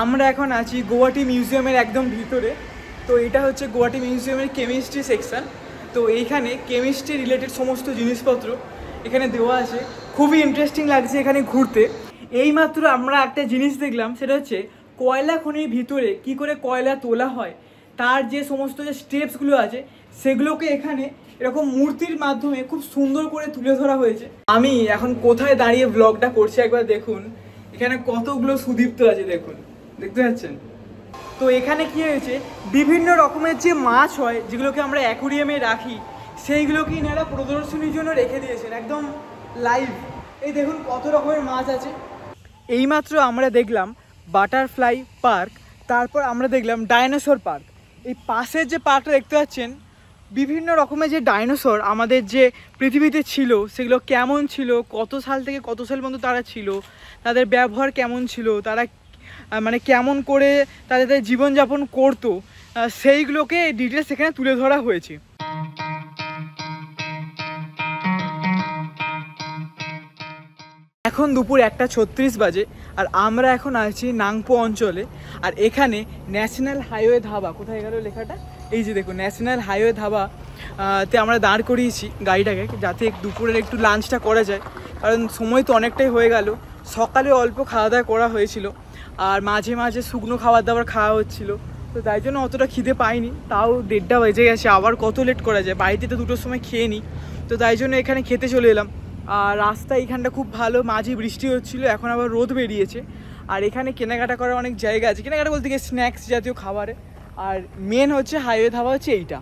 আমরা এখন আছি গুয়াহাটি মিউজিয়ামের একদম ভিতরে। তো এটা হচ্ছে গুয়াহাটি মিউজিয়ামের কেমিস্ট্রি সেকশন। তো এইখানে কেমিস্ট্রি রিলেটেড সমস্ত জিনিসপত্র এখানে দেওয়া আছে। খুবই ইন্টারেস্টিং লাগছে এখানে ঘুরতে। এইমাত্র আমরা একটা জিনিস দেখলাম, সেটা হচ্ছে কয়লা খনির ভিতরে কি করে কয়লা তোলা হয়, তার যে সমস্ত যে স্টেপসগুলো আছে সেগুলোকে এখানে এরকম মূর্তির মাধ্যমে খুব সুন্দর করে তুলে ধরা হয়েছে। আমি এখন কোথায় দাঁড়িয়ে ব্লগটা করছি একবার দেখুন। এখানে কতগুলো সুদীপ্ত আছে দেখুন, দেখতে পাচ্ছেন? তো এখানে কি হয়েছে, বিভিন্ন রকমের যে মাছ হয় যেগুলোকে আমরা অ্যাকুরিয়ামে রাখি, সেইগুলোকে এনারা প্রদর্শনীর জন্য রেখে দিয়েছেন একদম লাইভ। এই দেখুন কত রকমের মাছ আছে। এইমাত্র আমরা দেখলাম বাটারফ্লাই পার্ক, তারপর আমরা দেখলাম ডাইনোসর পার্ক। এই পাশের যে পার্কটা দেখতে পাচ্ছেন, বিভিন্ন রকমের যে ডাইনোসর আমাদের যে পৃথিবীতে ছিল সেগুলো কেমন ছিল, কত সাল থেকে কত সাল পর্যন্ত তারা ছিল, তাদের ব্যবহার কেমন ছিল, তারা মানে কেমন করে তাদের জীবনযাপন করতো, সেইগুলোকে ডিটেলস এখানে তুলে ধরা হয়েছে। এখন দুপুর 1:36 বাজে আর আমরা এখন আছি নাংপো অঞ্চলে। আর এখানে ন্যাশনাল হাইওয়ে ধাবা, কোথায় গেল লেখাটা, এই যে দেখুন ন্যাশনাল হাইওয়ে ধাবা তে আমরা দাঁড় করিয়েছি গাড়িটাকে, যাতে দুপুরের একটু লাঞ্চটা করা যায়। কারণ সময় তো অনেকটাই হয়ে গেল, সকালে অল্প খাওয়া দাওয়া করা হয়েছিল আর মাঝে মাঝে শুকনো খাবার দাবার খাওয়া হচ্ছিল, তো তাই জন্য অতটা খিদে পাইনি। তাও 1:30 বেজে গেছে, আবার কত লেট করা যায়, বাড়িতে তো 2টোর সময় খেয়ে নিই, তো তাই জন্য এখানে খেতে চলে এলাম। আর রাস্তা এইখানটা খুব ভালো, মাঝে বৃষ্টি হচ্ছিলো, এখন আবার রোদ বেরিয়েছে। আর এখানে কেনাকাটা করার অনেক জায়গা আছে, কেনাকাটা বলতে গিয়ে স্ন্যাক্স জাতীয় খাবারে। আর মেন হচ্ছে হাইওয়ে ধাবা হচ্ছে এইটা।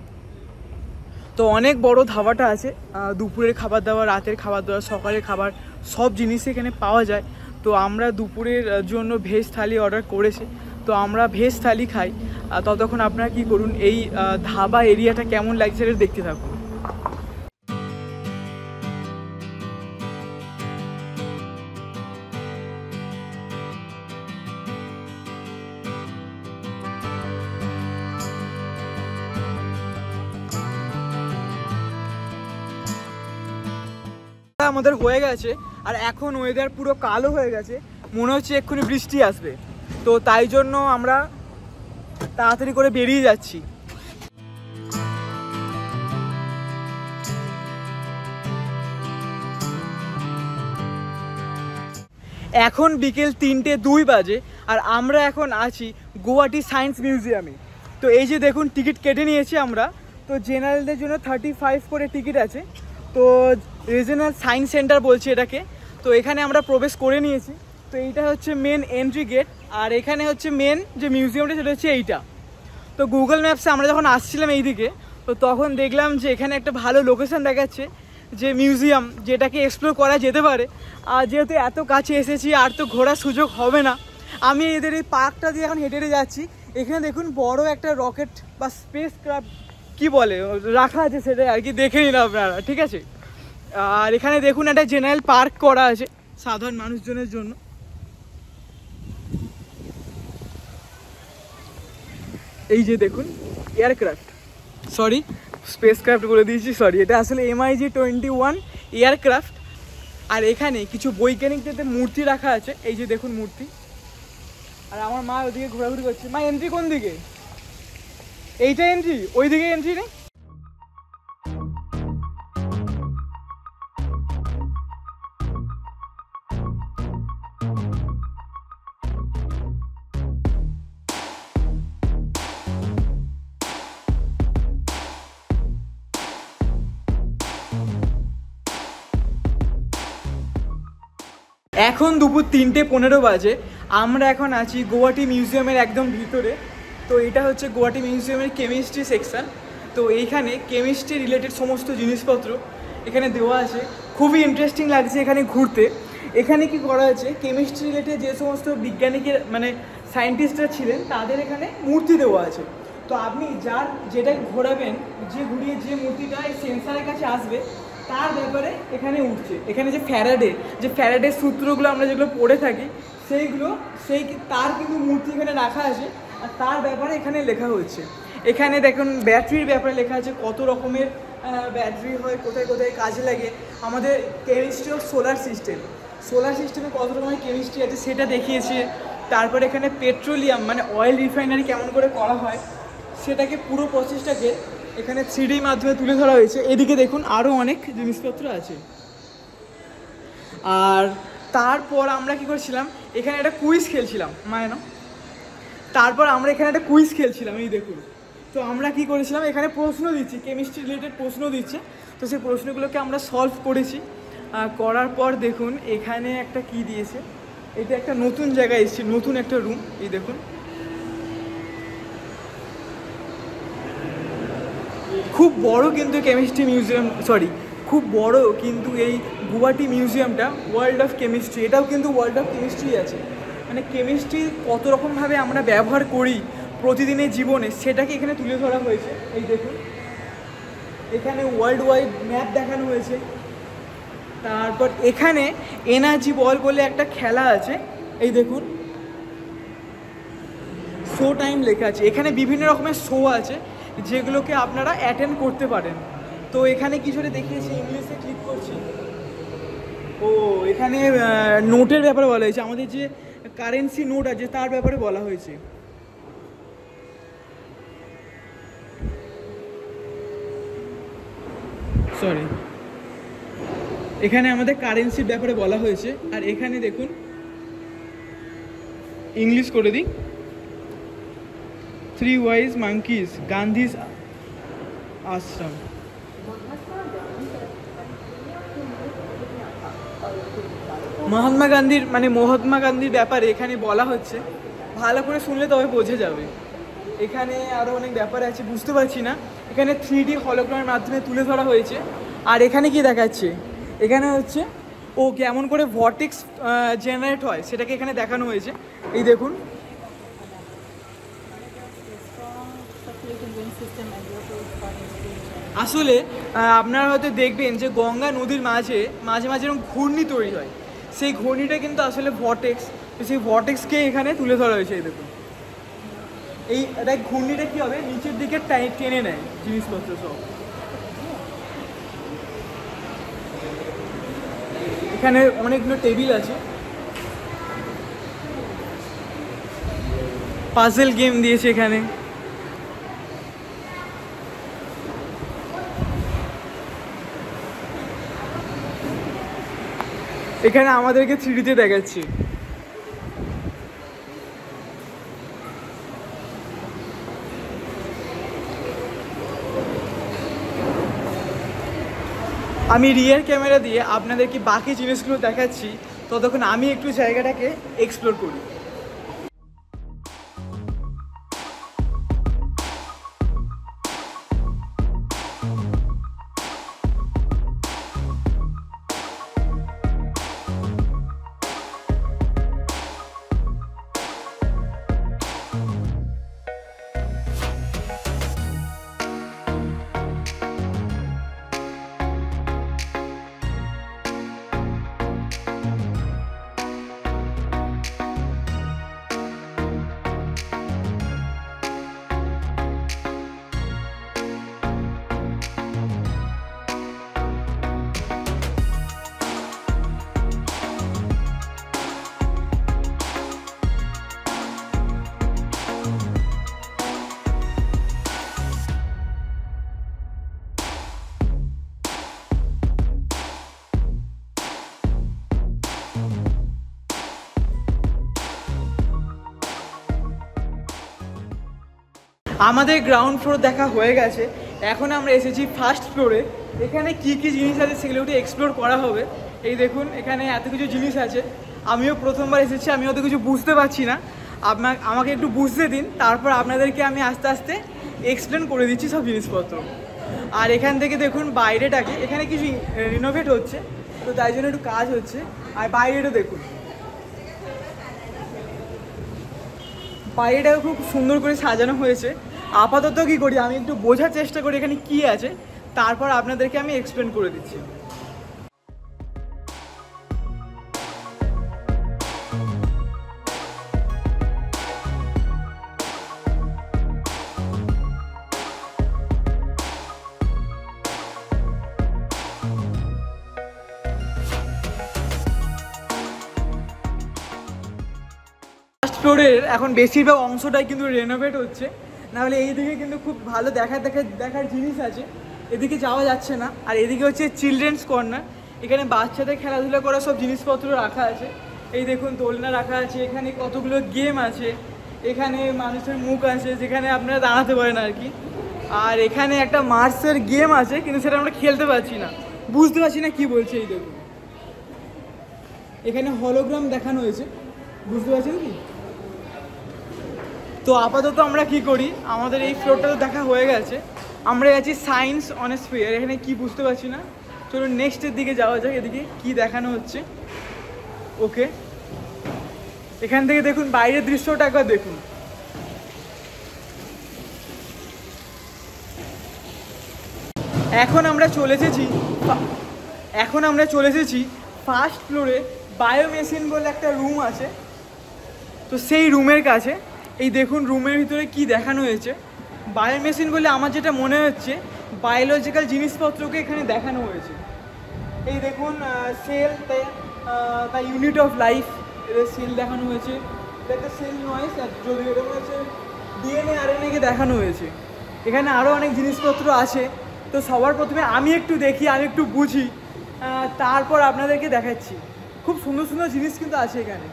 তো অনেক বড় ধাবাটা আছে, দুপুরের খাবার দাবার, রাতের খাবার দাবার, সকালের খাবার সব জিনিস এখানে পাওয়া যায়। তো আমরা দুপুরের জন্য ভেজ থালি অর্ডার করেছি, তো আমরা ভেজ থালি খাই। ততক্ষণ আপনারা কি করুন, এই ধাবা এরিয়াটা কেমন লাগছে সেটা দেখতে থাকুন। আমাদের হয়ে গেছে আর এখন ওয়েদার পুরো কালো হয়ে গেছে, মনে হচ্ছে এক্ষুনি বৃষ্টি আসবে। তো তাই জন্য আমরা তাড়াতাড়ি করে বেরিয়ে যাচ্ছি। এখন বিকেল 3:02 বাজে আর আমরা এখন আছি গুয়াহাটি সায়েন্স মিউজিয়ামে। তো এই যে দেখুন টিকিট কেটে নিয়েছি আমরা। তো জেনারেলদের জন্য 35 করে টিকিট আছে, তো রিজনাল সায়েন্স সেন্টার বলছি এটাকে। তো এখানে আমরা প্রবেশ করে নিয়েছি। তো এইটা হচ্ছে মেন এন্ট্রি গেট, আর এখানে হচ্ছে মেন যে মিউজিয়ামটা সেটা হচ্ছে এইটা। তো গুগল ম্যাপসে আমরা যখন আসছিলাম এইদিকে, তো তখন দেখলাম যে এখানে একটা ভালো লোকেশান দেখাচ্ছে যে মিউজিয়াম, যেটাকে এক্সপ্লোর করা যেতে পারে। আর যেহেতু এত কাছে এসেছি আর তো ঘোরার সুযোগ হবে না, আমি এদের এই পার্কটা দিয়ে এখন হেঁটে হেঁটে যাচ্ছি। এখানে দেখুন বড় একটা রকেট বা স্পেস ক্রাফট কী বলে রাখা আছে, সেটা আর কি দেখে নিন আপনারা, ঠিক আছে? আর এখানে দেখুন একটা জেনারেল পার্ক করা আছে সাধারণ মানুষজনের জন্য। এই যে দেখুন এয়ারক্রাফট, সরি স্পেস ক্রাফট বলে দিয়েছি, সরি, এটা আসলে MiG-21 এয়ারক্রাফট। আর এখানে কিছু বৈজ্ঞানিকদের মূর্তি রাখা আছে, এই যে দেখুন মূর্তি। আর আমার মা ওদিকে ঘোরাঘুরি করছে। মা এন্ট্রি কোন দিকে? এইটা এন্ট্রি, ওই দিকে এন্ট্রি নেই? এখন দুপুর 3:15 বাজে, আমরা এখন আছি গুয়াহাটি মিউজিয়ামের একদম ভিতরে। তো এটা হচ্ছে গুয়াহাটি মিউজিয়ামের কেমিস্ট্রি সেকশন। তো এইখানে কেমিস্ট্রি রিলেটেড সমস্ত জিনিসপত্র এখানে দেওয়া আছে। খুবই ইন্টারেস্টিং লাগছে এখানে ঘুরতে। এখানে কি করা আছে, কেমিস্ট্রি রিলেটেড যে সমস্ত বিজ্ঞানীকে মানে সায়েন্টিস্টরা ছিলেন তাদের এখানে মূর্তি দেওয়া আছে। তো আপনি যার যেটা ঘোরাবেন, যে ঘুরিয়ে যে মূর্তিটা এই সেন্সারের কাছে আসবে, তার ব্যাপারে এখানে উঠছে। এখানে যে ফ্যারাডে সূত্রগুলো আমরা যেগুলো পড়ে থাকি সেইগুলো তার কিন্তু মূর্তি এখানে রাখা আছে, আর তার ব্যাপারে এখানে লেখা হচ্ছে। এখানে দেখুন ব্যাটারির ব্যাপারে লেখা আছে, কত রকমের ব্যাটারি হয়, কোথায় কোথায় কাজে লাগে। আমাদের কেমিস্ট্রি অফ সোলার সিস্টেমে কত রকমের কেমিস্ট্রি আছে সেটা দেখিয়েছে। তারপর এখানে পেট্রোলিয়াম মানে অয়েল রিফাইনারি কেমন করে করা হয় সেটাকে পুরো প্রসেসটাকে এখানে 3D মাধ্যমে তুলে ধরা হয়েছে। এদিকে দেখুন আরও অনেক জিনিসপত্র আছে। আর তারপর আমরা কি করছিলাম, এখানে একটা কুইজ খেলছিলাম তারপর আমরা এখানে একটা কুইজ খেলছিলাম, এই দেখুন। তো আমরা কি করেছিলাম, এখানে প্রশ্ন দিচ্ছি, কেমিস্ট্রি রিলেটেড প্রশ্ন দিচ্ছে, তো সেই প্রশ্নগুলোকে আমরা সলভ করেছি। করার পর দেখুন এখানে একটা কি দিয়েছে, এটা একটা নতুন জায়গায় এসেছি, নতুন একটা রুম, এই দেখুন। খুব বড় কিন্তু কেমিস্ট্রি মিউজিয়াম, খুব বড় কিন্তু এই গুয়াহাটি মিউজিয়ামটা ওয়ার্ল্ড অফ কেমিস্ট্রি, এটাও কিন্তু ওয়ার্ল্ড অফ কেমিস্ট্রি আছে। মানে কেমিস্ট্রি কত রকমভাবে আমরা ব্যবহার করি প্রতিদিনের জীবনে সেটাকে এখানে তুলে ধরা হয়েছে। এই দেখুন এখানে ওয়ার্ল্ড ওয়াইড ম্যাপ দেখানো হয়েছে। তারপর এখানে এনার্জি বল বলে একটা খেলা আছে, এই দেখুন শো টাইম লেখা আছে। এখানে বিভিন্ন রকমের শো আছে যেগুলোকে আপনারা অ্যাটেন্ড করতে পারেন। তো এখানে কিছুটা দেখিয়েছি, ইংলিশে ক্লিক করছি। ও এখানে নোটের ব্যাপারে বলা হয়েছে, আমাদের যে কারেন্সি নোট আছে তার ব্যাপারে বলা হয়েছে। এখানে আমাদের কারেন্সির ব্যাপারে বলা হয়েছে। আর এখানে দেখুন ইংলিশ করে দিই, 3 wise monkeys, গান্ধীজ আশ্রম। মহাত্মা গান্ধীর ব্যাপারে এখানে বলা হচ্ছে, ভালো করে শুনলে তবে বোঝা যাবে। এখানে আরও অনেক ব্যাপার আছে, বুঝতে পারছি না। এখানে 3D হলোগ্রামের মাধ্যমে তুলে ধরা হয়েছে। আর এখানে কি দেখাচ্ছে, এখানে হচ্ছে ও কেমন করে ভর্টেক্স জেনারেট হয় সেটাকে এখানে দেখানো হয়েছে, এই দেখুন। আসলে আপনারা হয়তো দেখবেন যে গঙ্গা নদীর মাঝে মাঝে এরকম ঘূর্ণি তৈরি হয়, সেই ঘূর্ণিটা কিন্তু আসলে ভর্টেক্স। সেই ভর্টেক্সকে এখানে তুলে ধরা হয়েছে, এই দেখুন। এই ঘূর্ণিটা কী হবে, নিচের দিকে টেনে নেয় জিনিসপত্র সব। এখানে অনেকগুলো টেবিল আছে, পাজেল গেম দিয়েছে এখানে। এখানে আমাদেরকে 3Dতে দেখাচ্ছি। আমি রিয়ার ক্যামেরা দিয়ে আপনাদেরকে বাকি জিনিসগুলো দেখাচ্ছি, ততক্ষণ আমি একটু জায়গাটাকে এক্সপ্লোর করি। আমাদের গ্রাউন্ড ফ্লোর দেখা হয়ে গেছে, এখন আমরা এসেছি ফার্স্ট ফ্লোরে। এখানে কি কি জিনিস আছে সেগুলো একটু এক্সপ্লোর করা হবে। এই দেখুন এখানে এত কিছু জিনিস আছে, আমিও প্রথমবার এসেছি, আমি অত কিছু বুঝতে পারছি না। আমাকে একটু বুঝতে দিন, তারপর আপনাদেরকে আমি আস্তে আস্তে এক্সপ্লেন করে দিচ্ছি সব জিনিসপত্র। আর এখান থেকে দেখুন বাইরেটাকে, এখানে কিছু রিনোভেট হচ্ছে, তো তাই জন্য একটু কাজ হচ্ছে। আর বাইরেটা দেখুন, বাইরেটাকে খুব সুন্দর করে সাজানো হয়েছে। আপাতত কী করি, আমি একটু বোঝার চেষ্টা করি এখানে কী আছে, তারপর আপনাদেরকে আমি এক্সপ্লেন করে দিচ্ছি। ফ্লোরের এখন বেশিরভাগ অংশটাই কিন্তু রেনোভেট হচ্ছে, নাহলে এইদিকে কিন্তু খুব ভালো দেখার জিনিস আছে, এদিকে যাওয়া যাচ্ছে না। আর এদিকে হচ্ছে চিলড্রেন্স কর্নার, এখানে বাচ্চাদের খেলাধুলা করা সব জিনিসপত্র রাখা আছে। এই দেখুন দোলনা রাখা আছে, এখানে কতগুলো গেম আছে, এখানে মানুষের মুখ আছে যেখানে আপনারা দাঁড়াতে পারেন আর কি। আর এখানে একটা মার্সের গেম আছে, কিন্তু সেটা আমরা খেলতে পারছি না, বুঝতে পারছি না কি বলছে। এই দেখুন এখানে হলোগ্রাম দেখানো হয়েছে, বুঝতে পারছেন কি? তো আপাতত আমরা কি করি, আমাদের এই ফ্লোরটা তো দেখা হয়ে গেছে, আমরা গেছি সায়েন্স অন স্পিয়ার, এখানে কি বুঝতে পারছি না। চলুন নেক্সটের দিকে যাওয়া যাক, এদিকে কি দেখানো হচ্ছে। ওকে, এখান থেকে দেখুন বাইরের দৃশ্যটা একবার দেখুন। এখন আমরা চলে এসেছি ফার্স্ট ফ্লোরে, বায়োমেশিন বলে একটা রুম আছে। তো সেই রুমের কাছে এই দেখুন রুমের ভিতরে কি দেখানো হয়েছে। বায়োমেশিন বলে আমার যেটা মনে হচ্ছে বায়োলজিক্যাল জিনিসপত্রকে এখানে দেখানো হয়েছে। এই দেখুন সেল, তাই ইউনিট অফ লাইফ, এদের সেল দেখানো হয়েছে, এটা একটা সেল নয় যদি এটা মনে হচ্ছে ডিএনএ আরএনএকে দেখানো হয়েছে। এখানে আরও অনেক জিনিসপত্র আছে, তো সবার প্রথমে আমি একটু দেখি, আমি একটু বুঝি, তারপর আপনাদেরকে দেখাচ্ছি। খুব সুন্দর সুন্দর জিনিস কিন্তু আছে এখানে।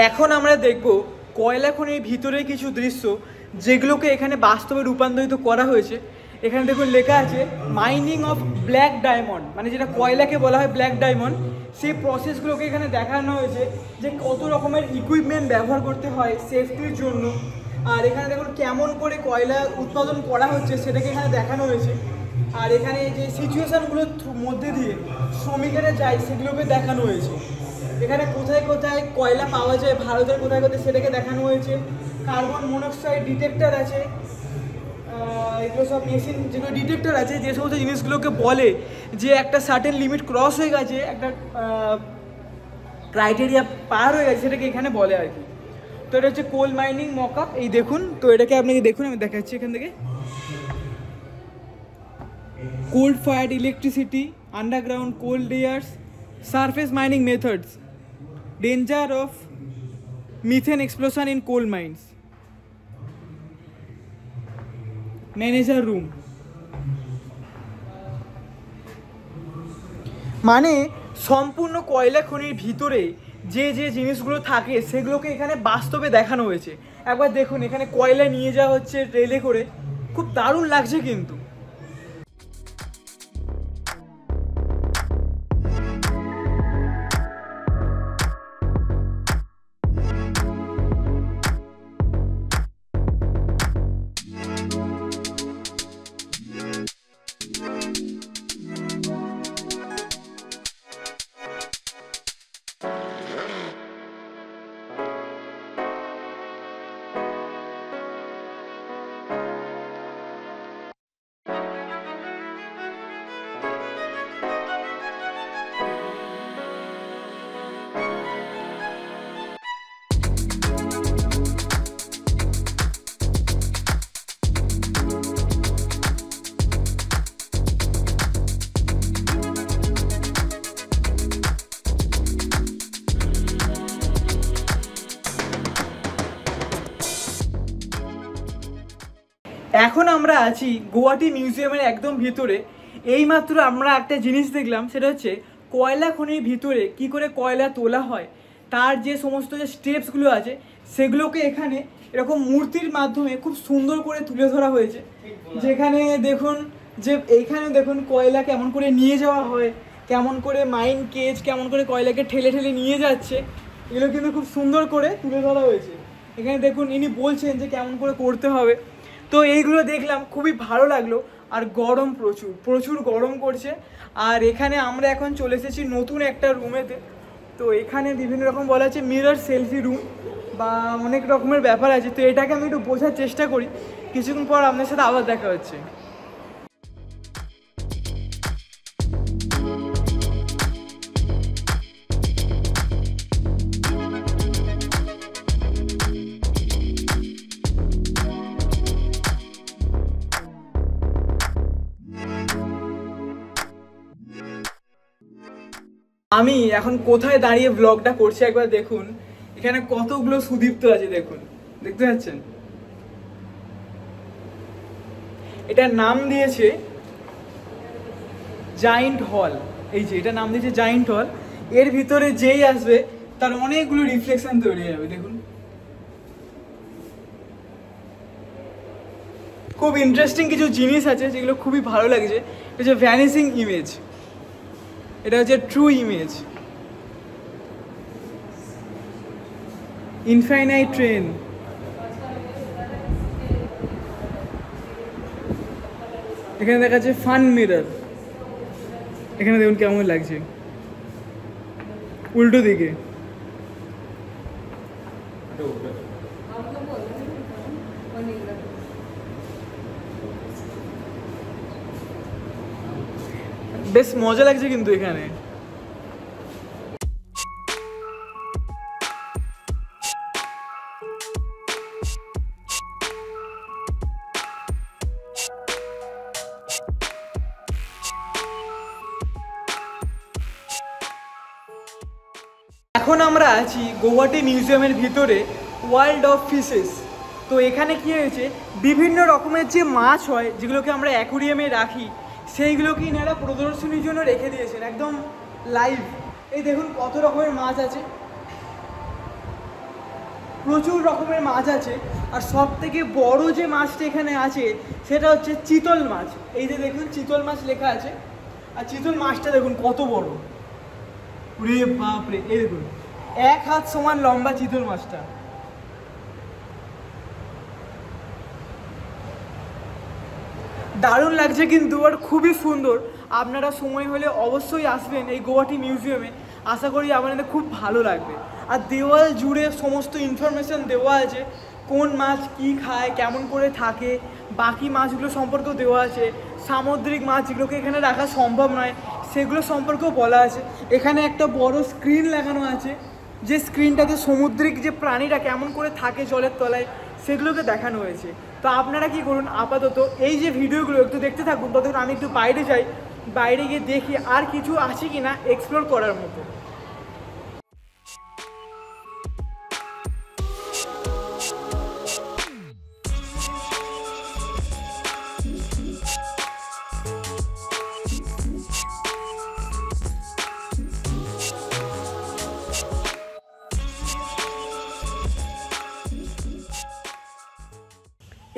এখন আমরা দেখব কয়লা খনির ভিতরে কিছু দৃশ্য যেগুলোকে এখানে বাস্তবে রূপান্তরিত করা হয়েছে। এখানে দেখুন লেখা আছে মাইনিং অফ ব্ল্যাক ডায়মন্ড, মানে যেটা কয়লাকে বলা হয় ব্ল্যাক ডায়মন্ড, সেই প্রসেসগুলোকে এখানে দেখানো হয়েছে যে কত রকমের ইকুইপমেন্ট ব্যবহার করতে হয় সেফটির জন্য। আর এখানে দেখুন কেমন করে কয়লা উৎপাদন করা হচ্ছে সেটাকে এখানে দেখানো হয়েছে। আর এখানে যে সিচুয়েশানগুলোর মধ্যে দিয়ে শ্রমিকেরা যায় সেগুলোকে দেখানো হয়েছে। এখানে কোথায় কোথায় কয়লা পাওয়া যায় ভারতের কোথায় কোথায় সেটাকে দেখানো হয়েছে। কার্বন মনোক্সাইড ডিটেক্টর আছে, এগুলো সব মেশিন যেগুলো ডিটেক্টর আছে, যে সমস্ত জিনিসগুলোকে বলে যে একটা সার্টেন লিমিট ক্রস হয়ে গেছে, একটা ক্রাইটেরিয়া পার হয়ে গেছে, সেটাকে এখানে বলে আর কি। তো এটা হচ্ছে কোল মাইনিং মকআপ, এই দেখুন। তো এটাকে আপনাকে দেখুন, আমি দেখাচ্ছি এখান থেকে। Cold fired electricity, underground cold layers, surface mining methods, danger of methane explosion in coal mines, manager room। মানে সম্পূর্ণ কয়লা খনির ভিতরে যে যে জিনিসগুলো থাকে সেগুলোকে এখানে বাস্তবে দেখানো হয়েছে। একবার দেখুন এখানে কয়লা নিয়ে যাওয়া হচ্ছে রেলে করে, খুব দারুণ লাগছে কিন্তু। এখন আমরা আছি গুয়াহাটি মিউজিয়ামের একদম ভিতরে। এইমাত্র আমরা একটা জিনিস দেখলাম, সেটা হচ্ছে কয়লা খনির ভিতরে কি করে কয়লা তোলা হয়, তার যে সমস্ত যে স্টেপসগুলো আছে সেগুলোকে এখানে এরকম মূর্তির মাধ্যমে খুব সুন্দর করে তুলে ধরা হয়েছে। যেখানে দেখুন যে এইখানে দেখুন কয়লা কেমন করে নিয়ে যাওয়া হয়, কেমন করে মাইন কেজ কেমন করে কয়লাকে ঠেলে ঠেলে নিয়ে যাচ্ছে, এগুলো কিন্তু খুব সুন্দর করে তুলে ধরা হয়েছে। এখানে দেখুন ইনি বলছেন যে কেমন করে করতে হবে। তো এইগুলো দেখলাম, খুবই ভালো লাগলো। আর গরম প্রচুর প্রচুর গরম করছে। আর এখানে আমরা এখন চলে এসেছি নতুন একটা রুমেতে। তো এখানে বিভিন্ন রকম বলা আছে মিরর সেলফি রুম বা অনেক রকমের ব্যাপার আছে। তো এটাকে আমি একটু বোঝার চেষ্টা করি, কিছুক্ষণ পর আপনার সাথে আবার দেখা হচ্ছে। আমি এখন কোথায় দাঁড়িয়ে ব্লগটা করছি একবার দেখুন। এখানে কতগুলো সুদীপ্ত আছে দেখুন, দেখতে পাচ্ছেন। এটার নাম দিয়েছে জায়েন্ট হল। এই যে এটা নাম দিয়েছে জায়েন্ট হল। এর ভিতরে যেই আসবে তার অনেকগুলো রিফ্লেকশন তৈরি হবে দেখুন। খুব ইন্টারেস্টিং কিছু জিনিস আছে যেগুলো খুবই ভালো লাগছে। এটা হচ্ছে ভ্যানিসিং ইমেজ, এটা হচ্ছে ট্রু ইমেজ, ইনফাইনাইট ট্রেন, এখানে দেখা যাচ্ছে ফান মিরর। এখানে দেখুন কেমন লাগছে উল্টো দিকে। বেশ মজা লাগছে কিন্তু এখানে। এখন আমরা আছি গুয়াহাটি মিউজিয়ামের ভিতরে, ওয়ার্ল্ড অফ ফিশেস। তো এখানে কি হয়েছে, বিভিন্ন রকমের যে মাছ হয় যেগুলোকে আমরা অ্যাকুরিয়ামে রাখি, সেইগুলোকে এনারা প্রদর্শনীর জন্য রেখে দিয়েছেন একদম লাইভ। এই দেখুন কত রকমের মাছ আছে, প্রচুর রকমের মাছ আছে। আর সব থেকে বড় যে মাছটা এখানে আছে সেটা হচ্ছে চিতল মাছ। এই যে দেখুন চিতল মাছ লেখা আছে। আর চিতল মাছটা দেখুন কত বড়, রে বাপরে। এই দেখুন 1 হাত সমান লম্বা চিতল মাছটা। দারুণ লাগছে কিন্তু, আর খুবই সুন্দর। আপনারা সময় হলে অবশ্যই আসবেন এই গুয়াহাটি মিউজিয়ামে। আশা করি আপনাদের খুব ভালো লাগবে। আর দেওয়াল জুড়ে সমস্ত ইনফরমেশান দেওয়া আছে, কোন মাছ কি খায়, কেমন করে থাকে, বাকি মাছগুলো সম্পর্কেও দেওয়া আছে। সামুদ্রিক মাছ যেগুলোকে এখানে রাখা সম্ভব নয় সেগুলো সম্পর্কেও বলা আছে। এখানে একটা বড় স্ক্রিন লাগানো আছে, যে স্ক্রিনটাতে সামুদ্রিক যে প্রাণীরা কেমন করে থাকে জলের তলায় সেগুলোকে দেখানো হয়েছে। তো আপনারা কি করুন, আপাতত এই যে ভিডিওগুলো একটু দেখতে থাকুন, ততক্ষণ আমি একটু বাইরে যাই, বাইরে গিয়ে দেখি আর কিছু আছে কি না এক্সপ্লোর করার মতো।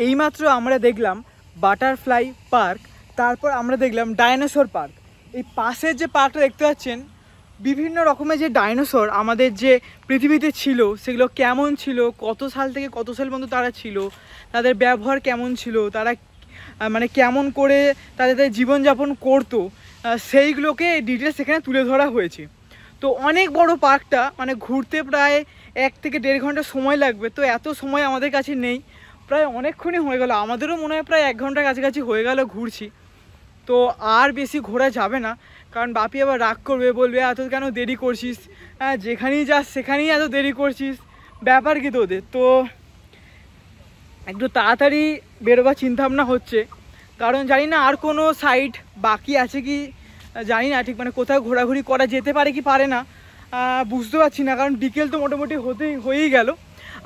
এইমাত্র আমরা দেখলাম বাটারফ্লাই পার্ক, তারপর আমরা দেখলাম ডাইনোসর পার্ক। এই পাশের যে পার্কটা দেখতে পাচ্ছেন, বিভিন্ন রকমের যে ডাইনোসর আমাদের যে পৃথিবীতে ছিল সেগুলো কেমন ছিল, কত সাল থেকে কত সাল পর্যন্ত তারা ছিল, তাদের ব্যবহার কেমন ছিল, তারা মানে কেমন করে তাদের জীবনযাপন করতো, সেইগুলোকে ডিটেলস এখানে তুলে ধরা হয়েছে। তো অনেক বড় পার্কটা, মানে ঘুরতে প্রায় 1 থেকে 1.5 ঘন্টা সময় লাগবে। তো এত সময় আমাদের কাছে নেই, প্রায় অনেকক্ষণই হয়ে গেল, আমাদেরও মনে হয় প্রায় 1 ঘন্টার কাছাকাছি হয়ে গেল ঘুরছি। তো আর বেশি ঘোরা যাবে না, কারণ বাপি আবার রাগ করবে, বলবে এত কেন দেরি করছিস, হ্যাঁ যেখানেই যাস সেখানেই এত দেরি করছিস, ব্যাপার কি তোদের। তো একটু তাড়াতাড়ি বেরোবার চিন্তাভাবনা হচ্ছে, কারণ জানি না আর কোনো সাইট বাকি আছে কি জানি না ঠিক, মানে কোথাও ঘোরাঘুরি করা যেতে পারে কি পারে না বুঝতে পারছি না, কারণ বিকেল তো মোটামুটি হয়েই গেল।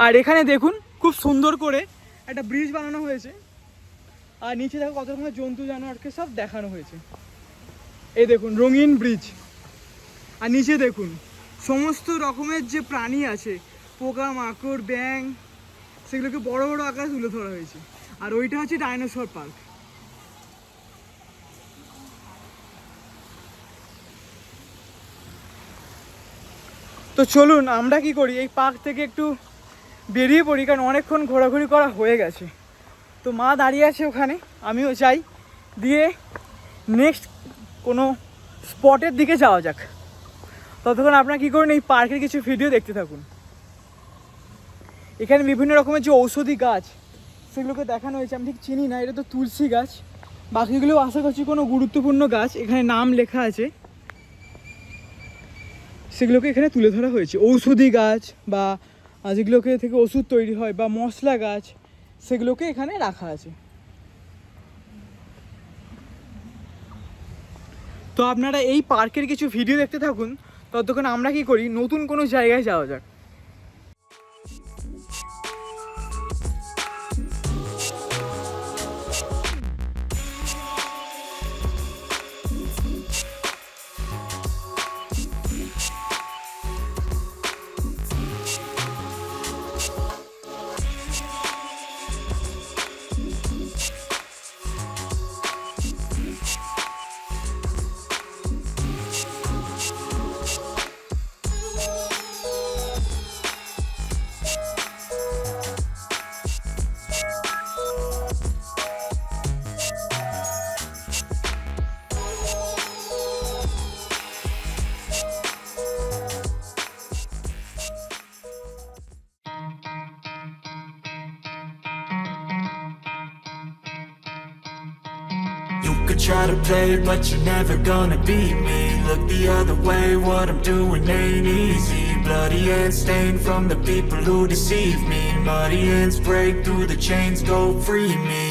আর এখানে দেখুন খুব সুন্দর করে একটা ব্রিজ বানানো হয়েছে, আর নিচে দেখো কত রকমের জন্তু জানোয়ারকে সব দেখানো হয়েছে। এই দেখুন রঙিন ব্রিজ, আর নিচে দেখুন সমস্ত রকমের যে প্রাণী আছে, পোকা মাকড় ব্যাঙ, সেগুলোকে বড় বড় আকারে তুলে ধরা হয়েছে। আর ওইটা হচ্ছে ডাইনোসর পার্ক। তো চলুন আমরা কি করি, এই পার্ক থেকে একটু বেরিয়ে পড়ি, কারণ অনেকক্ষণ ঘোরাঘুরি করা হয়ে গেছে। তো মা দাঁড়িয়ে আছে ওখানে, আমিও যাই, দিয়ে নেক্সট কোনো স্পটের দিকে যাওয়া যাক। ততক্ষণ আপনারা কী করুন, এই পার্কের কিছু ভিডিও দেখতে থাকুন। এখানে বিভিন্ন রকমের যে ঔষধি গাছ সেগুলোকে দেখানো হয়েছে। আমি ঠিক চিনি না, এটা তো তুলসী গাছ, বাকিগুলো আশা করছি কোনো গুরুত্বপূর্ণ গাছ। এখানে নাম লেখা আছে, সেগুলোকে এখানে তুলে ধরা হয়েছে। ঔষধি গাছ বা যেগুলোকে থেকে ওষুধ তৈরি হয় বা মশলা গাছ, সেগুলোকে এখানে রাখা আছে। তো আপনারা এই পার্কের কিছু ভিডিও দেখতে থাকুন, ততক্ষণ আমরা কি করি, নতুন কোনো জায়গায় যাওয়া যাক। You could try to play, but you're never gonna beat me. Look the other way, what I'm doing ain't easy. Bloody hands stained from the people who deceive me. Muddy hands break through the chains, go free me.